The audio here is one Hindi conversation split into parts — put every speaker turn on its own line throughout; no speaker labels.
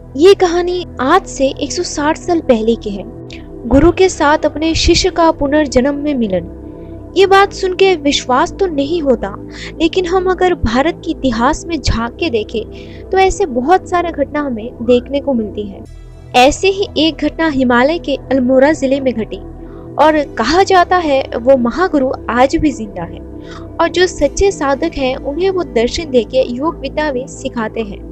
ये कहानी आज से 160 साल पहले की है। गुरु के साथ अपने शिष्य का पुनर्जन्म में मिलन। ये बात सुन के विश्वास तो नहीं होता, लेकिन हम अगर भारत के इतिहास में झांक के देखें तो ऐसे बहुत सारे घटना हमें देखने को मिलती है। ऐसे ही एक घटना हिमालय के अल्मोड़ा जिले में घटी और कहा जाता है वो महागुरु आज भी जिंदा है और जो सच्चे साधक हैं उन्हें वो दर्शन देके योग विद्या भी सिखाते हैं।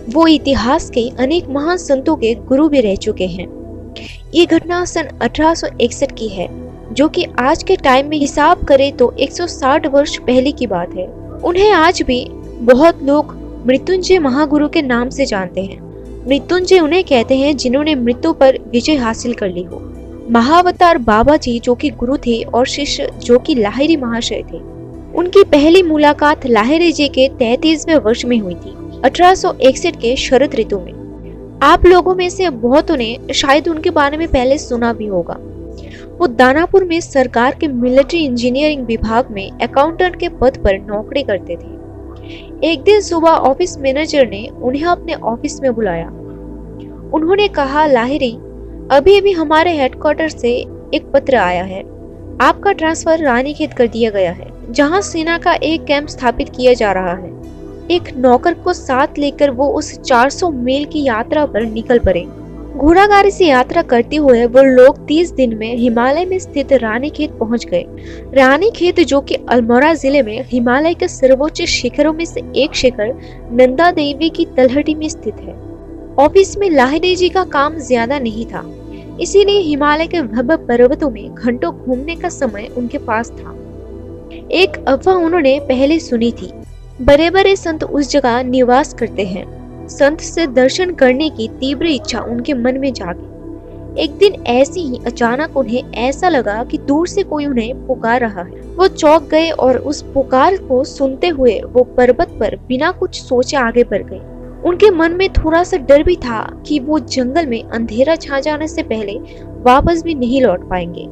वो इतिहास के अनेक महान संतों के गुरु भी रह चुके हैं। ये घटना सन 1861 की है, जो कि आज के टाइम में हिसाब करें तो 160 वर्ष पहले की बात है। उन्हें आज भी बहुत लोग मृत्युंजय महागुरु के नाम से जानते हैं। मृत्युंजय उन्हें कहते हैं जिन्होंने मृत्यु पर विजय हासिल कर ली हो। महाअवतार बाबा जी जो कि गुरु थे और शिष्य जो कि लाहिरी महाशय थे। उनकी पहली मुलाकात लाहिरी जी के 33वें वर्ष में हुई थी, 1861 के शरद ऋतु में। आप लोगों में से बहुतों ने शायद उनके बारे में पहले सुना भी होगा। वो दानापुर में सरकार के मिलिट्री इंजीनियरिंग विभाग में अकाउंटेंट के पद पर नौकरी करते थे। एक दिन सुबह ऑफिस मैनेजर ने उन्हें अपने ऑफिस में बुलाया। उन्होंने कहा, लाहिरी, अभी अभी हमारे हेडक्वार्टर से एक पत्र आया है। आपका ट्रांसफर रानीखेत कर दिया गया है, जहां सेना का एक कैंप स्थापित किया जा रहा है। एक नौकर को साथ लेकर वो उस 400 मील की यात्रा पर निकल पड़े। घोड़ागाड़ी से यात्रा करते हुए वो लोग 30 दिन में हिमालय में स्थित रानीखेत पहुंच गए। रानीखेत जो कि अल्मोड़ा जिले में हिमालय के सर्वोच्च शिखरों में से एक शिखर नंदा देवी की तलहटी में स्थित है। ऑफिस में लाहिरी जी का काम ज्यादा नहीं था, इसीलिए हिमालय के भव्य पर्वतों में घंटों घूमने का समय उनके पास था। एक अफवाह उन्होंने पहले सुनी थी, बड़े बड़े संत उस जगह निवास करते हैं। संत से दर्शन करने की तीव्र इच्छा उनके मन में जागी। एक दिन ऐसे ही अचानक उन्हें ऐसा लगा कि दूर से कोई उन्हें पुकार रहा है। वो चौंक गए और उस पुकार को सुनते हुए वो पर्वत पर बिना कुछ सोचे आगे बढ़ गए। उनके मन में थोड़ा सा डर भी था कि वो जंगल में अंधेरा छा जाने से पहले वापस भी नहीं लौट पाएंगे।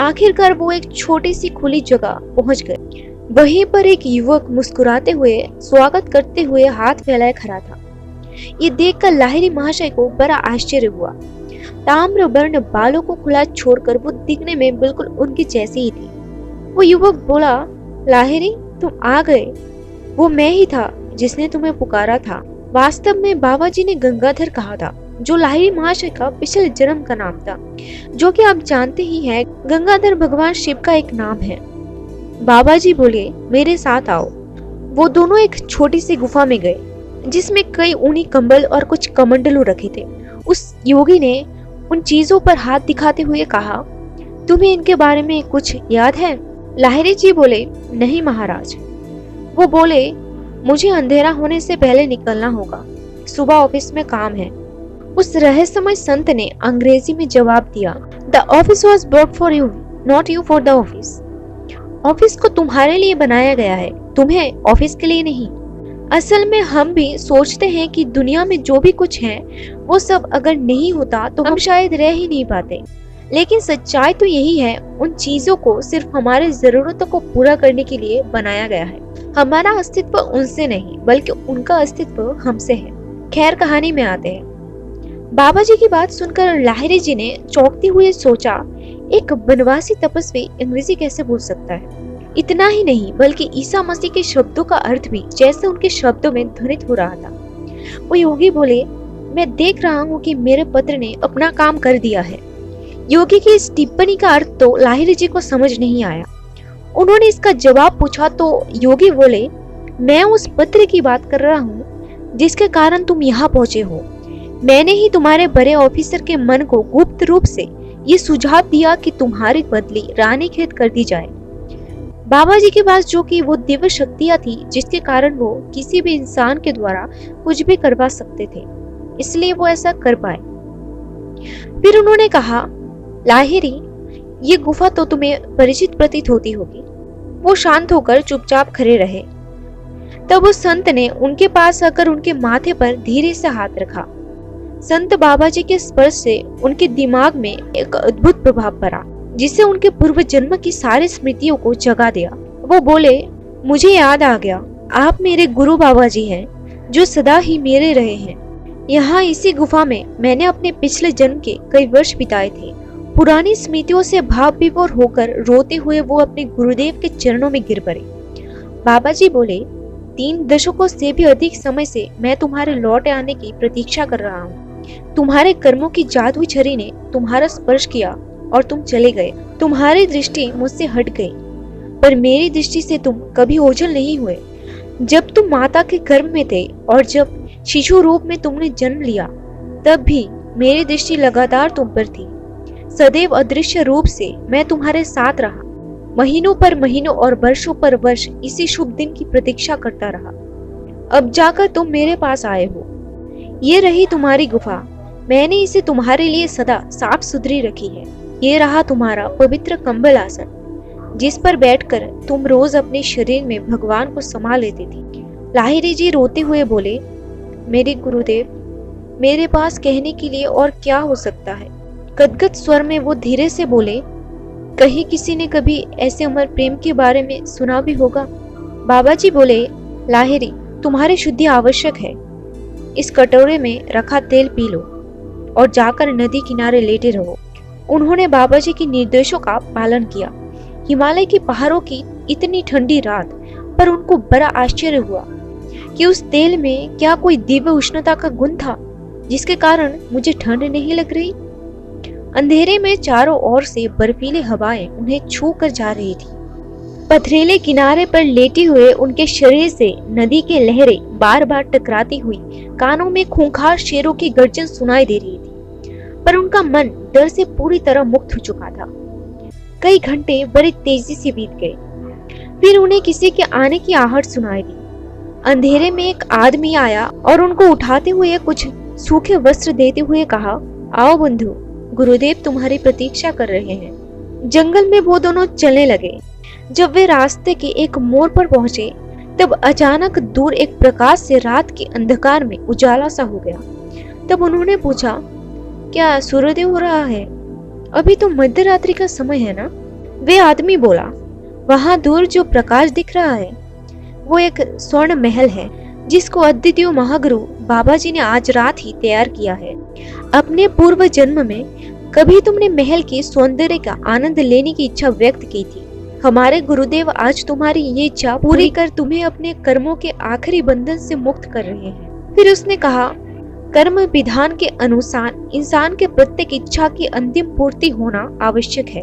आखिरकार वो एक छोटी सी खुली जगह पहुंच गए। वहीं पर एक युवक मुस्कुराते हुए स्वागत करते हुए हाथ फैलाए खड़ा था। ये देखकर लाहिरी महाशय को बड़ा आश्चर्य हुआ। ताम्र वर्ण बालों को खुला छोड़कर वो दिखने में बिल्कुल उनकी जैसी ही थी। वो युवक बोला, लाहिरी, तुम आ गए। वो मैं ही था जिसने तुम्हें पुकारा था। वास्तव में बाबा जी ने गंगाधर कहा था, जो लाहिरी महाशय का पिछले जन्म का नाम था, जो कि आप जानते ही हैं गंगाधर भगवान शिव का एक नाम है। बाबा जी बोले, मेरे साथ आओ। वो दोनों एक छोटी सी गुफा में गए, जिसमें कई ऊनी कंबल और कुछ कमंडलू रखे थे। उस योगी ने उन चीजों पर हाथ दिखाते हुए कहा, तुम्हें इनके बारे में कुछ याद है? लाहिरी जी बोले, नहीं महाराज। वो बोले, मुझे अंधेरा होने से पहले निकलना होगा, सुबह ऑफिस में काम है। उस रहस्यमय संत ने अंग्रेजी में जवाब दिया, the office was brought for you, not you for the office. Office को तुम्हारे लिए बनाया गया है, तुम्हें ऑफिस के लिए नहीं। असल में हम भी सोचते हैं कि दुनिया में जो भी कुछ है वो सब अगर नहीं होता तो हम शायद रह ही नहीं पाते, लेकिन सच्चाई तो यही है, उन चीजों को सिर्फ हमारे जरूरतों को पूरा करने के लिए बनाया गया है। हमारा अस्तित्व उनसे नहीं बल्कि उनका अस्तित्व हमसे है। खैर, कहानी में आते हैं। बाबा जी की बात सुनकर लाहिरी जी ने चौंकते हुए सोचा, एक बनवासी तपस्वी अंग्रेजी कैसे बोल सकता है? इतना ही नहीं बल्कि ईसा मसीह के शब्दों का अर्थ भी जैसे उनके शब्दों में ध्वनित हो रहा था। वो योगी बोले, मैं देख रहा हूँ कि मेरे पत्र ने अपना काम कर दिया है। योगी की इस टिप्पणी का अर्थ तो लाहिरी जी को समझ नहीं आया। उन्होंने इसका जवाब पूछा तो योगी बोले, मैं उस पत्र की बात कर रहा हूँ जिसके कारण तुम यहाँ पहुँचे हो। मैंने ही तुम्हारे बड़े ऑफिसर के मन को गुप्त रूप से ये सुझाव दिया कि तुम्हारी बदली रानीखेत कर दी जाए। बाबा जी के पास जो कि वो दिव्य शक्तियां थी जिसके कारण वो किसी भी इंसान के द्वारा कुछ भी करवा सकते थे, इसलिए वो ऐसा कर पाए। फिर उन्होंने कहा, लाहिरी, ये गुफा तो तुम्हें परिचित प्रतीत होती होगी। वो शांत होकर चुपचाप खड़े रहे। तब उस संत ने उनके पास आकर उनके माथे पर धीरे से हाथ रखा। संत बाबा जी के स्पर्श से उनके दिमाग में एक अद्भुत प्रभाव पड़ा, जिससे उनके पूर्व जन्म की सारी स्मृतियों को जगा दिया। वो बोले, मुझे याद आ गया, आप मेरे गुरु बाबा जी हैं, जो सदा ही मेरे रहे हैं। यहाँ इसी गुफा में मैंने अपने पिछले जन्म के कई वर्ष बिताए थे। पुरानी स्मृतियों से भाव विभोर होकर रोते हुए वो अपने गुरुदेव के चरणों में गिर पड़े। बाबा जी बोले, 3 दशकों से भी अधिक समय से मैं तुम्हारे लौट आने की प्रतीक्षा कर रहा हूँ। तुम्हारे कर्मों की जादुई छड़ी ने तुम्हारा स्पर्श किया और तुम चले गए। तुम्हारी दृष्टि मुझसे हट गई, पर मेरी दृष्टि से तुम कभी ओझल नहीं हुए। जब तुम माता के गर्भ में थे और जब शिशु रूप में तुमने जन्म लिया, तब भी मेरी दृष्टि लगातार तुम पर थी। सदैव अदृश्य रूप से मैं तुम्हारे साथ रहा। महीनों पर महीनों और वर्षों पर वर्ष इसी शुभ दिन की प्रतीक्षा करता रहा। अब जाकर तुम मेरे पास आए हो। ये रही तुम्हारी गुफा। मैंने इसे तुम्हारे लिए सदा साफ सुथरी रखी है। ये रहा तुम्हारा पवित्र कंबल आसन, जिस पर बैठकर तुम रोज अपने शरीर में भगवान को समा लेती थी। लाहिरी जी रोते हुए बोले, मेरे गुरुदेव, मेरे पास कहने के लिए और क्या हो सकता है। गदगद स्वर में वो धीरे से बोले, कहीं किसी ने कभी ऐसे अमर प्रेम के बारे में सुना भी होगा। बाबा जी बोले, लाहिरी, तुम्हारी शुद्धि आवश्यक है। इस कटोरे में रखा तेल पी लो और जाकर नदी किनारे लेटे रहो। उन्होंने बाबा जी के निर्देशों का पालन किया। हिमालय की पहाड़ों की इतनी ठंडी रात पर उनको बड़ा आश्चर्य हुआ कि उस तेल में क्या कोई दिव्य उष्णता का गुण था, जिसके कारण मुझे ठंड नहीं लग रही। अंधेरे में चारों ओर से बर्फीली हवाएं उन्हें छू कर जा रही थी। पथरीले किनारे पर लेटे हुए उनके शरीर से नदी की लहरें बार बार टकराती हुई कानों में खूंखार शेरों की गर्जन सुनाई दे रही थी, पर उनका मन डर से पूरी तरह मुक्त हो चुका था। कई घंटे बड़ी तेजी से बीत गए। फिर उन्हें किसी के आने की आहट सुनाई दी। अंधेरे में एक आदमी आया और उनको उठाते हुए कुछ सूखे वस्त्र देते हुए कहा, आओ बंधु, गुरुदेव तुम्हारी प्रतीक्षा कर रहे हैं। जंगल में वो दोनों चलने लगे। जब वे रास्ते के एक मोड़ पर पहुंचे, तब अचानक दूर एक प्रकाश से रात के अंधकार में उजाला सा हो गया। तब उन्होंने पूछा, क्या सूर्योदय हो रहा है? अभी तो मध्य रात्रि का समय है ना? वे आदमी बोला, वहां दूर जो प्रकाश दिख रहा है वो एक स्वर्ण महल है, जिसको अद्वितीय महागुरु बाबा जी ने आज रात ही तैयार किया है। अपने पूर्व जन्म में कभी तुमने महल के सौंदर्य का आनंद लेने की इच्छा व्यक्त की थी। हमारे गुरुदेव आज तुम्हारी ये इच्छा पूरी कर तुम्हें अपने कर्मों के आखिरी बंधन से मुक्त कर रहे हैं। फिर उसने कहा, कर्म विधान के अनुसार इंसान के प्रत्येक इच्छा की अंतिम पूर्ति होना आवश्यक है।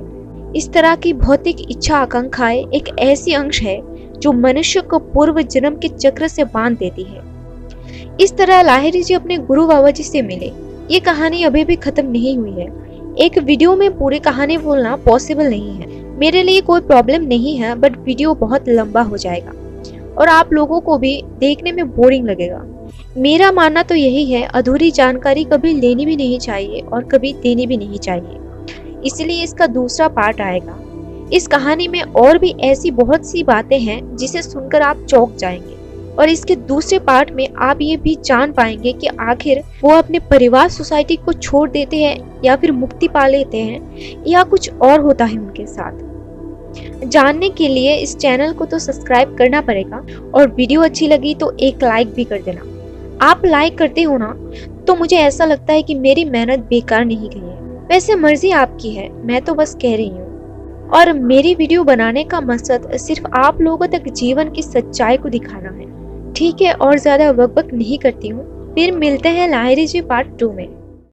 इस तरह की भौतिक इच्छा आकांक्षाएं एक ऐसी अंश है जो मनुष्य को पूर्व जन्म के चक्र से बांध देती है। इस तरह लाहिरी जी अपने गुरु बाबा जी से मिले। ये कहानी अभी भी खत्म नहीं हुई है। एक वीडियो में पूरी कहानी बोलना पॉसिबल नहीं है। मेरे लिए कोई प्रॉब्लम नहीं है, बट वीडियो बहुत लंबा हो जाएगा और आप लोगों को भी देखने में बोरिंग लगेगा। मेरा मानना तो यही है, अधूरी जानकारी कभी लेनी भी नहीं चाहिए और कभी देनी भी नहीं चाहिए। इसलिए इसका दूसरा पार्ट आएगा। इस कहानी में और भी ऐसी बहुत सी बातें हैं जिसे सुनकर आप चौंक जाएंगे, और इसके दूसरे पार्ट में आप ये भी जान पाएंगे कि आखिर वो अपने परिवार सोसाइटी को छोड़ देते हैं या फिर मुक्ति पा लेते हैं या कुछ और होता है उनके साथ। जानने के लिए इस चैनल को तो सब्सक्राइब करना पड़ेगा, और वीडियो अच्छी लगी तो एक लाइक भी कर देना। आप लाइक करते हो ना, तो मुझे ऐसा लगता है कि मेरी मेहनत बेकार नहीं गई है। वैसे मर्जी आपकी है, मैं तो बस कह रही हूँ। और मेरी वीडियो बनाने का मकसद सिर्फ आप लोगों तक जीवन की सच्चाई को दिखाना है। ठीक है, और ज्यादा बकबक नहीं करती हूँ। फिर मिलते हैं लाहिरी जी पार्ट 2 में।